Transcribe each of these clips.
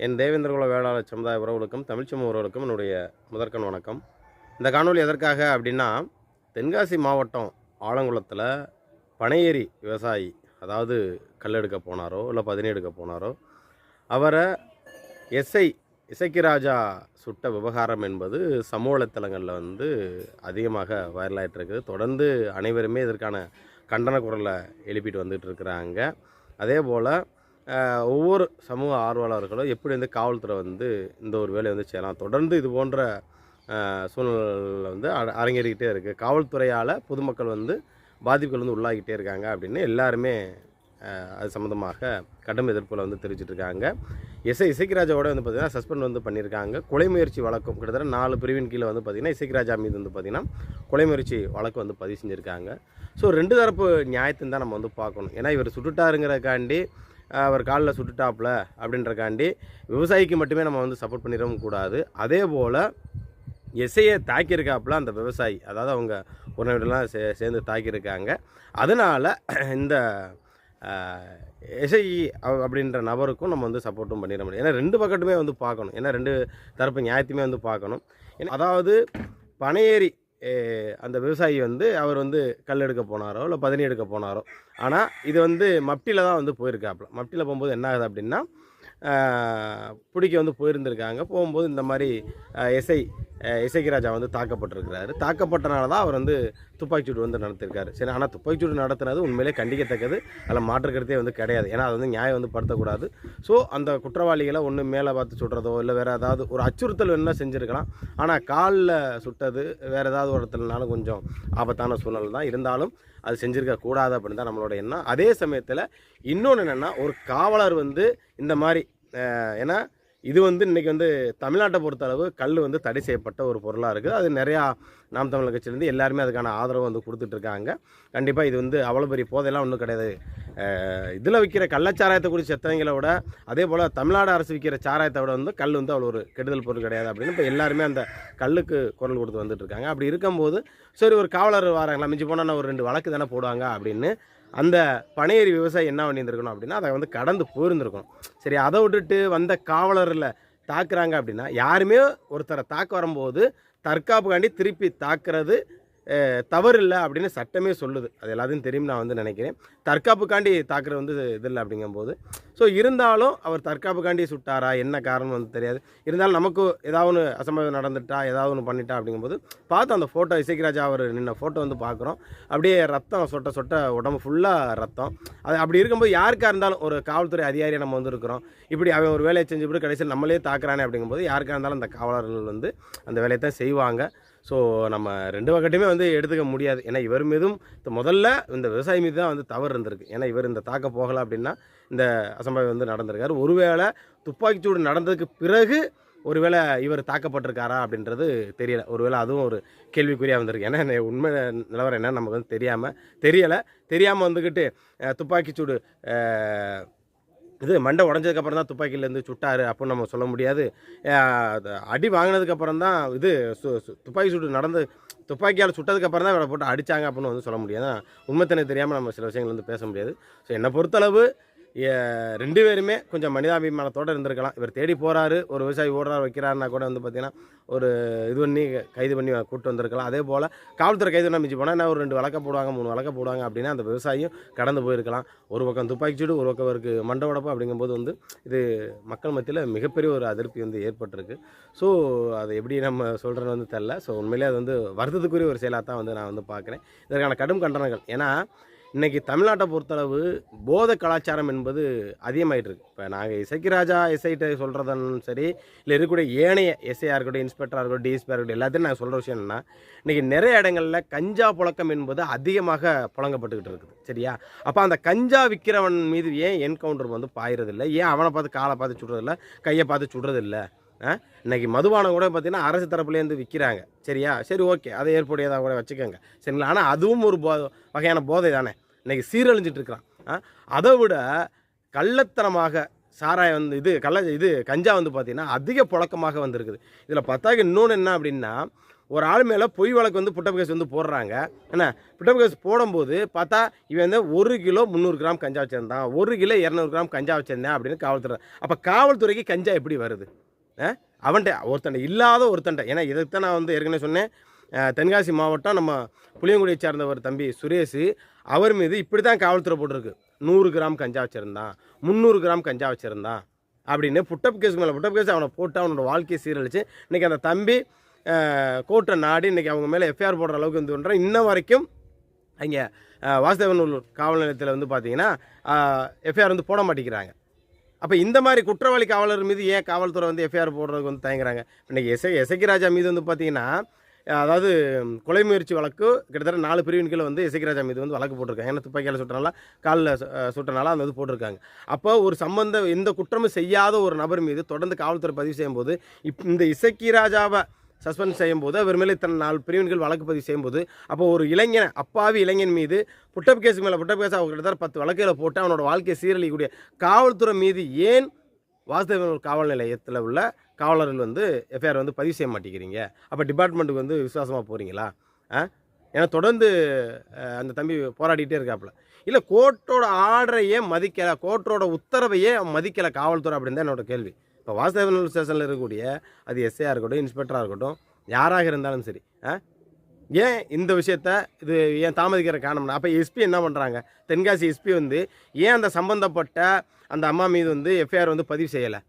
என் தேவேந்திரகுல வேளாளர் சமுதாய உறவுகளுக்கும் தமிழ்ச்சமூக உறவுகளுக்கும் என்னுடைய முதற்கண் வணக்கம். இந்த காணொலி எதற்காக அப்படின்னா, தென்காசி மாவட்டம் ஆலங்குளத்தில் பனையேரி விவசாயி, அதாவது கல் எடுக்க போனாரோ இல்லை பதினி எடுக்க போனாரோ, அவரை இசக்கி ராஜா சுட்ட விவகாரம் என்பது சமூக வலைத்தளங்களில் அதிகமாக வைரலாகிட்டு இருக்குது. தொடர்ந்து அனைவருமே இதற்கான கண்டன குரலை எழுப்பிட்டு வந்துட்டு இருக்கிறாங்க. அதே போல் ஒவ்வொரு சமூக ஆர்வலர்களும் எப்படி காவல்துறை இந்த ஒரு வேலையை செய்யலாம், தொடர்ந்து இது போன்ற சூழ்நிலை அரங்கேறிக்கிட்டே இருக்குது. காவல்துறையால் பொதுமக்கள் பாதிப்புகள் உள்ளாகிட்டே இருக்காங்க அப்படின்னு எல்லாருமே அது சம்மந்தமாக கடும் எதிர்ப்பில் தெரிவிச்சிட்டு இருக்காங்க. இசக்கி ராஜாவோட பார்த்திங்கன்னா சஸ்பெண்ட் பண்ணியிருக்காங்க. கொலை முயற்சி வழக்கம் கிட்டத்தட்ட 4 பிரிவின் கீழே பார்த்திங்கன்னா இசக்கி ராஜா மீது பார்த்திங்கன்னா கொலை முயற்சி வழக்கு பதிவு செஞ்சுருக்காங்க. ஸோ 2 தரப்பு நியாயத்தையும் தான் நம்ம பார்க்கணும். ஏன்னா இவர் சுட்டுட்டாருங்கிறக்காண்டி, அவர் காலில் சுட்டுட்டாப்புல அப்படின்றக்காண்டி விவசாயிக்கு மட்டுமே நம்ம சப்போர்ட் பண்ணிடவும் கூடாது. அதே போல் எஸ்ஐயை தாக்கியிருக்காப்புல அந்த விவசாயி, அதாவது அவங்க உறவினர்லாம் சேர்ந்து தாக்கியிருக்காங்க. அதனால் இந்த எஸ்ஐ அப்படின்ற நபருக்கும் நம்ம சப்போர்ட்டும் பண்ணிட முடியும். ஏன்னா 2 பக்கத்துமே பார்க்கணும். ஏன்னா 2 தரப்பு நியாயத்தையுமே பார்க்கணும். அதாவது பனையேரி அந்த விவசாயி அவர் கல் எடுக்க போனாரோ இல்லை பதினி எடுக்க போனாரோ, ஆனால் இது மப்டியில் தான் போயிருக்காப்புல. மப்டியில் போகும்போது என்ன ஆகுது அப்படின்னா, பிடிக்க போயிருந்திருக்காங்க. போகும்போது இந்த மாதிரி இசக்கி ராஜா தாக்கப்பட்டிருக்கிறாரு. தாக்கப்பட்டனால தான் அவர் துப்பாக்கிச்சூடு நடத்திருக்காரு. சரி, ஆனால் துப்பாக்கிச்சூடு நடத்துனது உண்மையிலே கண்டிக்கத்தக்கது, அதில் மாற்றுக்கிறதே கிடையாது. ஏன்னா அது நியாயம் படுத்தக்கூடாது. ஸோ அந்த குற்றவாளிகளை ஒன்று மேலே பார்த்து சுடுறதோ இல்லை வேறு ஏதாவது ஒரு அச்சுறுத்தல் என்ன செஞ்சுருக்கலாம். ஆனால் காலில் சுட்டது வேறு ஏதாவது ஒரு இடத்துலனாலும் கொஞ்சம் ஆபத்தான சூழ்நிலை தான். இருந்தாலும் அது செஞ்சுருக்க கூடாது அப்படின்னு தான் நம்மளோட எண்ணம். அதே சமயத்தில் இன்னொன்று என்னென்னா, ஒரு காவலர் இந்த மாதிரி, ஏன்னா இது இன்றைக்கி தமிழ்நாட்டை பொறுத்தளவு கல் தடை செய்யப்பட்ட ஒரு பொருளாக இருக்குது. அது நிறையா நாம் தமிழர் கட்சியிலேருந்து எல்லாருமே அதுக்கான ஆதரவு கொடுத்துட்ருக்காங்க. கண்டிப்பாக இது அவ்வளோ பெரிய போதையெல்லாம் ஒன்றும் கிடையாது. இதில் விற்கிற கள்ளச்சாராயத்தை குறித்து செத்தவங்களை விட, அதே போல் தமிழ்நாடு அரசு விற்கிற சாராயத்தை விட கல் அவ்வளோ ஒரு கெடுதல் பொருள் கிடையாது அப்படின்னு இப்போ எல்லாருமே அந்த கல்லுக்கு குரல் கொடுத்து வந்துட்டுருக்காங்க. அப்படி இருக்கும்போது சரி, ஒரு காவலர் வராங்களா, மிஞ்சி போனால் ஒரு 2 வழக்கு தானே போடுவாங்க அப்படின்னு அந்த பனையேரி விவசாயி என்ன பண்ணியிருந்திருக்கணும் அப்படின்னா, அதை கடந்து போயிருந்திருக்கணும். சரி, அதை விட்டுட்டு வந்த காவலரில் தாக்குறாங்க அப்படின்னா, யாருமே ஒருத்தரை தாக்க வரும்போது தற்காப்புக்காண்டி திருப்பி தாக்குறது தவறு இல்லை அப்படின்னு சட்டமே சொல்லுது. அது எல்லாத்தையும் தெரியும் நான் நினைக்கிறேன். தற்காப்புக்காண்டி தாக்குறது இது இல்லை அப்படிங்கும்போது, ஸோ இருந்தாலும் அவர் தற்காப்புக்காண்டி சுட்டாரா, என்ன காரணம் தெரியாது. இருந்தாலும் நமக்கு ஏதாவது ஒன்று அசம்பாவிதம் நடந்துட்டா, ஏதாவது ஒன்று பண்ணிட்டா அப்படிங்கும்போது பார்த்து அந்த ஃபோட்டோ, இசக்கி ராஜா அவர் நின்ன ஃபோட்டோ பார்க்குறோம். அப்படியே ரத்தம் சொட்ட சொட்ட உடம்பு ஃபுல்லாக ரத்தம். அது அப்படி இருக்கும்போது யாருக்காக இருந்தாலும், ஒரு காவல்துறை அதிகாரியை நம்ம இருக்கிறோம், இப்படி அவன் ஒரு வேலையை செஞ்சு விட்டு கடைசியில் நம்மளே தாக்குறானே அப்படிங்கும்போது யாருக்காக இருந்தாலும் அந்த காவலர்கள் அந்த வேலையை தான் செய்வாங்க. ஸோ நம்ம 2 பக்கத்தையுமே எடுத்துக்க முடியாது. ஏன்னா இவர் மீதும் முதல்ல இந்த விவசாயி மீது தான் தவறு இருந்திருக்கு. ஏன்னா இவர் இந்த தாக்க போகலை அப்படின்னா இந்த அசம்பாவிதம் நடந்திருக்காரு. ஒருவேளை துப்பாக்கிச்சூடு நடந்ததுக்கு பிறகு ஒருவேளை இவர் தாக்கப்பட்டிருக்காரா அப்படின்றது தெரியலை. ஒருவேளை அதுவும் ஒரு கேள்விக்குறியாக வந்திருக்கு. ஏன்னா உண்மை நிலவரம் என்னன்னு நமக்கு தெரியாமல் துப்பாக்கிச்சூடு இது மண்டை உடஞ்சதுக்கப்புறம் தான் துப்பாக்கியிலேருந்து சுட்டார் அப்படின்னு நம்ம சொல்ல முடியாது. அடி வாங்கினதுக்கப்புறம் தான் துப்பாக்கி சூடு நடந்து துப்பாக்கியால் சுட்டதுக்கப்புறம் தான் இவரை போட்டு அடித்தாங்க அப்படின்னு சொல்ல முடியாது. உண்மைத்தனை தெரியாமல் நம்ம சில விஷயங்கள் பேச முடியாது. ஸோ என்னை பொறுத்தளவு 2 பேருமே கொஞ்சம் மனிதாபிமானத்தோடு இருந்திருக்கலாம். இவர் தேடி போகிறாரு, ஒரு விவசாயி ஓடுறாரு வைக்கிறாருன்னா கூட பார்த்திங்கன்னா ஒரு இது பண்ணி கைது பண்ணி கூப்பிட்டு வந்திருக்கலாம். அதே போல் காவல்துறை கைது பண்ண மிஞ்சி போனால் என்ன ஒரு 2 வழக்க போடுவாங்க, 3 வழக்க போடுவாங்க அப்படின்னா அந்த விவசாயியும் கடந்து போயிருக்கலாம். ஒரு பக்கம் துப்பாக்கிச்சூடு, ஒரு பக்கம் அவருக்கு மண்டை உடப்பு அப்படிங்கும்போது இது மக்கள் மத்தியில் மிகப்பெரிய ஒரு அதிருப்தி ஏற்பட்டிருக்கு. ஸோ அதை எப்படி நம்ம சொல்கிறேன்னு தெரில. ஸோ உண்மையிலே அது வருத்தத்துக்குரிய ஒரு செயலாக தான் நான் பார்க்குறேன். இதற்கான கடும் கண்டனங்கள். ஏன்னா இன்றைக்கி தமிழ்நாட்டை பொறுத்தளவு போதை கலாச்சாரம் என்பது அதிகமாகிட்டு இருக்குது. இப்போ நாங்கள் இசக்கி ராஜா எஸ்ஐட்ட சொல்கிறதும் சரி, இல்லை இருக்கக்கூடிய ஏனைய எஸ்ஐயாக இருக்கட்டும், இன்ஸ்பெக்டராக இருக்கட்டும், டிஎஸ்பியாக இருக்கட்டும், எல்லாத்தையும் நாங்கள் சொல்கிற விஷயம் என்னென்னா, இன்றைக்கி நிறைய இடங்களில் கஞ்சா புழக்கம் என்பது அதிகமாக புழங்கப்பட்டுக்கிட்டு இருக்குது. சரியா? அப்போ அந்த கஞ்சா விற்கிறவன் மீது ஏன் என்கவுண்டர் பாயிறதில்லை? ஏன் அவனை பார்த்து காலை பார்த்து சுடுறதில்லை, கையை பார்த்து சுடுறதில்லை? இன்றைக்கி மதுபானம் கூட பார்த்திங்கன்னா அரசு தரப்புலேருந்து விற்கிறாங்க. சரியா? சரி, ஓகே, அதை ஏற்புடையதாக கூட வச்சுக்கோங்க. சரிங்களா? ஆனால் அதுவும் ஒரு வகையான போதை தானே. இன்றைக்கி சீரழிஞ்சிட்டு இருக்கிறான். அதை விட கள்ளத்தனமாக சாராயம் கஞ்சா பார்த்திங்கன்னா அதிக புழக்கமாக வந்திருக்குது. இதில் பார்த்தாக்க இன்னொன்று என்ன அப்படின்னா, ஒரு ஆள் மேலே பொய் வழக்கு வந்து புட்டப் கேஸ் வந்து போடுறாங்க. என்ன புட்டப் கேஸ் போடும்போது பார்த்தா இவன் வந்து 1 கிலோ 300 கிராம் கஞ்சா வச்சுருந்தான், 1 கிலோ 200 கிராம் கஞ்சா வச்சுருந்தேன் அப்படின்னு காவல்துறை. அப்போ காவல்துறைக்கு கஞ்சா எப்படி வருது? அவன்கிட்ட ஒருத்தன் இல்லாத ஒருத்தன்ட்ட. ஏன்னா இதைத்தான் நான் வந்து ஏற்கனவே சொன்னேன். தென்காசி மாவட்டம் நம்ம புளியங்குடியை சேர்ந்த ஒரு தம்பி சுரேஷ், அவர் மீது இப்படி தான் காவல்துறை போட்டிருக்கு. 100 கிராம் கஞ்சா வச்சுருந்தான், 300 கிராம் கஞ்சா வச்சுருந்தான் அப்படின்னு புட்டப் கேஸ் மேலே புட்டப் கேஸ் அவனை போட்டு அவனோட வாழ்க்கையை சீரழிச்சு இன்றைக்கி அந்த தம்பி கோர்ட்டை நாடி இன்றைக்கி அவங்க மேலே எஃப்ஐஆர் போடுற அளவுக்கு வந்து பண்ணுறேன். இன்ன வரைக்கும் அங்கே வாசுதேவனூர் காவல் நிலையத்தில் வந்து பார்த்தீங்கன்னா எஃப்ஐஆர் வந்து போட மாட்டேங்கிறாங்க. அப்போ இந்த மாதிரி குற்றவாளி காவலர் மீது ஏன் காவல்துறை வந்து எஃப்ஐஆர் போடுறதுக்கு வந்து தயங்குறாங்க? இன்றைக்கி எசக்கி ராஜா மீது வந்து பார்த்தீங்கன்னா, அதாவது கொலை முயற்சி வழக்கு கிட்டத்தட்ட 4 பிரிவின் கீழே வந்து எசக்கி ராஜா மீது வந்து வழக்கு போட்டிருக்காங்க. ஏன்னா துப்பாக்கியால் சுட்டனால, காலில் சுட்டனால அந்த இது போட்டிருக்காங்க. அப்போ ஒரு எந்த குற்றமும் செய்யாத ஒரு நபர் மீது தொடர்ந்து காவல்துறை பதிவு செய்யும்போது, இந்த எசக்கி ராஜாவை சஸ்பெண்ட் செய்யும்போது அவர் மேலே இத்தனை 4 பிரிவின்கள் வழக்கு பதிவு செய்யும்போது, அப்போ ஒரு அப்பாவி இளைஞன் மீது புட்டப் கேஸுக்கு மேலே புட்டப் கேஸ் அவங்க கிட்டத்தட்ட 10 வழக்குகளை போட்டு அவனோட வாழ்க்கையை சீரழிக்கக்கூடிய காவல்துறை மீது ஏன் வாசுதேவனூர் காவல் நிலையத்தில் உள்ள காவலர்கள் வந்து எஃப்ஐஆர் வந்து பதிவு செய்ய மாட்டேங்கிறீங்க? அப்போ டிபார்ட்மெண்ட்டுக்கு வந்து விசுவாசமாக போகிறீங்களா? ஏன்னா தொடர்ந்து அந்த தம்பி போராடிக்கிட்டே இருக்காப்புல. இல்லை கோர்ட்டோட ஆர்டரையே மதிக்கலை, கோர்ட்டோட உத்தரவையே மதிக்கலை காவல்துறை அப்படின்னு தான் என்னோட கேள்வி. இப்போ வாசுதேவனூர் ஸ்டேஷனில் இருக்கக்கூடிய அது எஸ்ஐயாக இருக்கட்டும், இன்ஸ்பெக்டராக இருக்கட்டும், யாராக இருந்தாலும் சரி, ஏன் இந்த விஷயத்த இது ஏன் தாமதிக்கிற காரணம்னா, அப்போ எஸ்பி என்ன பண்ணுறாங்க? தென்காசி எஸ்பி வந்து ஏன் அந்த சம்மந்தப்பட்ட அந்த அம்மா மீது வந்து எஃப்ஐஆர் வந்து பதிவு செய்யலை?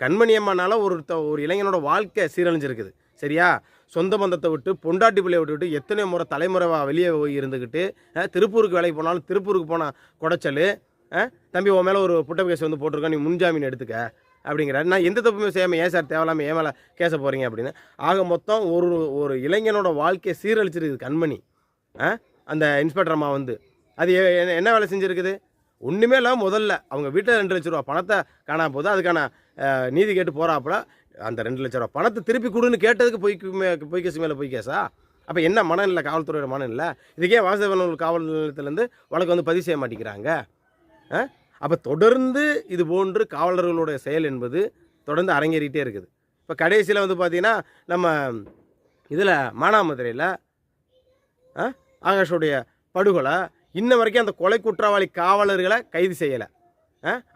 கண்மணி அம்மானால ஒரு இளைஞனோட வாழ்க்கை சீரழிஞ்சிருக்குது. சரியா? சொந்த பந்தத்தை விட்டு பொண்டாட்டி பிள்ளையை விட்டுவிட்டு எத்தனை முறை தலைமுறைவாக வெளியே போய் இருந்துக்கிட்டு திருப்பூருக்கு வேலைக்கு போனாலும் திருப்பூருக்கு போனால் குடைச்சல், தம்பி உன் மேலே ஒரு புட்டப் கேஸ் வந்து போட்டிருக்கோம், நீ முன்ஜாமீன் எடுத்துக்க அப்படிங்கிறாரு. நான் எந்த தப்புமே செய்யாமல் ஏன் சார் தேவையில்லாமல் ஏன் மேலே கேச போகிறீங்க அப்படின்னு. ஆக மொத்தம் ஒரு இளைஞனோட வாழ்க்கையை சீரழிச்சிருக்குது கண்மணி. அந்த இன்ஸ்பெக்டர் அம்மா வந்து அது என்ன வேலை செஞ்சுருக்குது? ஒன்றுமே இல்லாமல் முதல்ல அவங்க வீட்டில் 2 லட்ச ரூபா பணத்தை காணாம போது அதுக்கான நீதி கேட்டு போகிறாப்புல. அந்த 2 லட்ச ரூபா பணத்தை திருப்பி கொடுன்னு கேட்டதுக்கு பொய் கேஸ் மேலே பொய் கேஸா? அப்போ என்ன மனநிலை, காவல்துறையோட மனநிலை? இதுக்கே வாசுதேவனூர் காவல் நிலையத்திலேருந்து வழக்கு வந்து பதிவு செய்ய மாட்டேங்கிறாங்க. அப்போ தொடர்ந்து இது போன்று காவலர்களுடைய செயல் என்பது தொடர்ந்து அரங்கேறிகிட்டே இருக்குது. இப்போ கடைசியில் வந்து பார்த்திங்கன்னா நம்ம இதில் மானாமதுரையில் ஆகாஷோடைய படுகொலை இன்ன வரைக்கும் அந்த கொலை குற்றவாளி காவலர்களை கைது செய்யலை.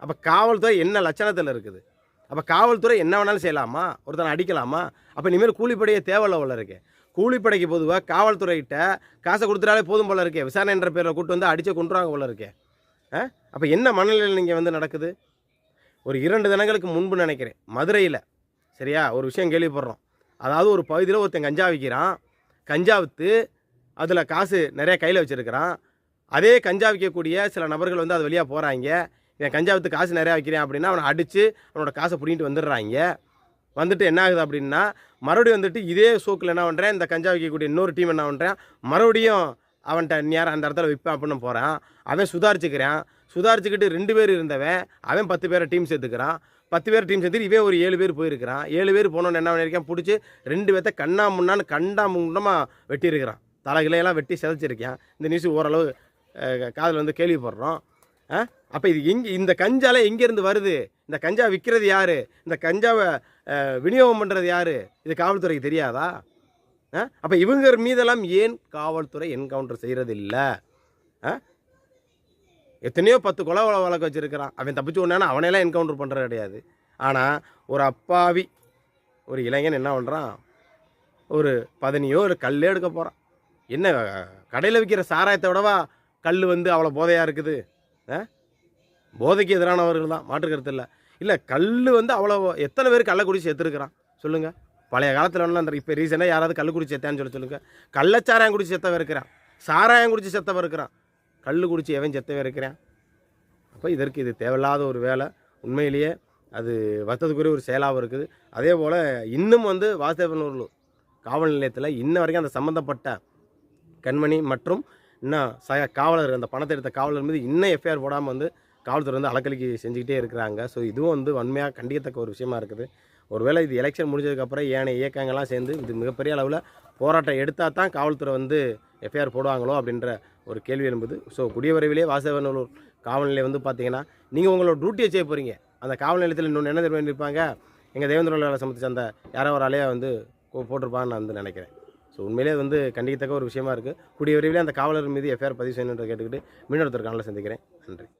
அப்போ காவல்துறை என்ன லட்சணத்தில் இருக்குது? அப்போ காவல்துறை என்ன வேணாலும் செய்யலாமா? ஒருத்தனை அடிக்கலாமா? அப்போ இனிமேல் கூலிப்படையே தேவையில்ல போல இருக்கு. கூலிப்படைக்கு பொதுவாக காவல்துறைகிட்ட காசை கொடுத்துட்டாலே போதும் போல இருக்கே. விசாரணை என்ற பேரில் கூட்டு வந்து அடித்து கொண்டுருவாங்க போல இருக்கே. அப்போ என்ன மனநிலையில் இங்கே வந்து நடக்குது? ஒரு 2 தினங்களுக்கு முன்பு நினைக்கிறேன், மதுரையில் சரியா ஒரு விஷயம் கேள்விப்படுறோம். அதாவது ஒரு பகுதியில் ஒருத்தன் கஞ்சா விற்கிறான், கஞ்சா விற்று அதில் காசு நிறையா கையில் வச்சுருக்கிறான். அதே கஞ்சா விற்கக்கூடிய சில நபர்கள் வந்து அது வழியாக போகிறாங்க. இவன் கஞ்சா விற்று காசு நிறையா விற்கிறேன் அப்படின்னா அவனை அடித்து அவனோட காசை பிடிங்கிட்டு வந்துடுறாங்க. வந்துட்டு என்ன ஆகுது அப்படின்னா, மறுபடியும் வந்துட்டு இதே சோக்கில் என்ன பண்ணுறேன், இந்த கஞ்சா விற்கக்கூடிய இன்னொரு டீம் என்ன பண்ணுறேன், மறுபடியும் அவன்கிட்ட நேரம் அந்த இடத்துல விற்பேன் அப்படின்னு போகிறான். அவன் சுதாரிச்சுக்கிட்டு 2 பேர் இருந்தவன் அவன் 10 பேரை டீம் சேர்த்துக்கிறான். 10 பேர் டீம் சேர்த்துட்டு இவன் ஒரு 7 பேர் போயிருக்கிறான். 7 பேர் போனோன்னு என்ன பண்ணியிருக்கான், பிடிச்சி 2 பேர்த்த கண்ணா முன்னமாக வெட்டியிருக்கிறான். தலைகளையெல்லாம் வெட்டி சிதைச்சிருக்கான். இந்த நியூஸ் ஓரளவு காதில் வந்து கேள்விப்படுறோம். அப்போ இது இந்த கஞ்சால எங்கேருந்து வருது? இந்த கஞ்சா விற்கிறது யார்? இந்த கஞ்சாவை விநியோகம் பண்ணுறது யார்? இது காவல்துறைக்கு தெரியாதா? அப்போ இவங்க மீதெல்லாம் ஏன் காவல்துறை என்கவுண்டர் செய்கிறது இல்லை? எத்தனையோ 10 கொலை வழக்கு வச்சுருக்கிறான். அவன் தப்பிச்சு ஒன்றானா அவனையெல்லாம் என்கவுண்டர் பண்ணுறது கிடையாது. ஆனால் ஒரு அப்பாவி ஒரு இளைஞன் என்ன பண்ணுறான், ஒரு பதனியோ ஒரு கல்லே எடுக்க போகிறான். என்ன கடையில் விற்கிற சாராயத்தை விடவா கல் வந்து அவ்வளோ போதையாக இருக்குது? போதைக்கு எதிரானவர்கள் தான், மாற்றுக்கிறது இல்லை. இல்லை கல் வந்து அவ்வளோ எத்தனை பேர் கள்ள குடிச்சு செத்துருக்கிறான் சொல்லுங்கள்? பழைய காலத்தில் வேணாலும் அந்த இப்போ ரீசெண்டாக யாராவது கல் குடிச்சு செத்தான்னு சொல்லுங்கள். கள்ளச்சாராயம் குடிச்சு செத்தவன் இருக்கிறான், சாராயம் குடிச்சு செத்தவன் இருக்கிறான், கல் குடிச்சு எவன் செத்தவன் இருக்கிறான். அப்போ இதற்கு இது தேவையில்லாத ஒரு வேலை. உண்மையிலேயே அது வருத்தத்துக்குரிய ஒரு செயலாகவும் இருக்குது. அதே போல் இன்னும் வந்து வாசுதேவனூர் காவல் நிலையத்தில் இன்ன வரைக்கும் அந்த சம்மந்தப்பட்ட கண்மணி மற்றும் இன்னும் காவலர் அந்த பணத்தை எடுத்த காவலர் மீது இன்னும் எஃப்ஐஆர் போடாமல் வந்து காவல்துறை வந்து அலக்கழிக்கு செஞ்சுக்கிட்டே இருக்கிறாங்க. ஸோ இதுவும் வந்து வன்மையாக கண்டிக்கத்தக்க ஒரு விஷயமா இருக்குது. ஒருவேளை இது எலெக்ஷன் முடிஞ்சதுக்கப்புறம் ஏனைய இயக்கங்கள்லாம் சேர்ந்து இது மிகப்பெரிய அளவில் போராட்டம் எடுத்தால் தான் காவல்துறை வந்து எஃப்ஐஆர் போடுவாங்களோ அப்படின்ற ஒரு கேள்வி எழும்புது. ஸோ கூடிய விரைவிலே வாசுதேவனூர் காவல் நிலையம் வந்து பார்த்தீங்கன்னா நீங்கள் உங்களோட டியூட்டியை செய்ய போகிறீங்க. அந்த காவல் நிலையத்தில் இன்னொன்று என்ன தெரிவிப்பாங்க, எங்கள் தேவேந்திர வேலை சமூகத்தை சேர்ந்த யாரோ ஒரு ஆளையாக வந்து போட்டிருப்பான்னு நான் வந்து நினைக்கிறேன். ஸோ உண்மையிலே வந்து கண்டிக்கத்தக்க ஒரு விஷயமா இருக்குது. கூடிய விரைவிலே அந்த காவலர் மீது எஃப்ஐஆர் பதிவு செய்யணுன்றதை கேட்டுக்கிட்டு மீனொருத்தர் காணொலியில் சந்திக்கிறேன். நன்றி.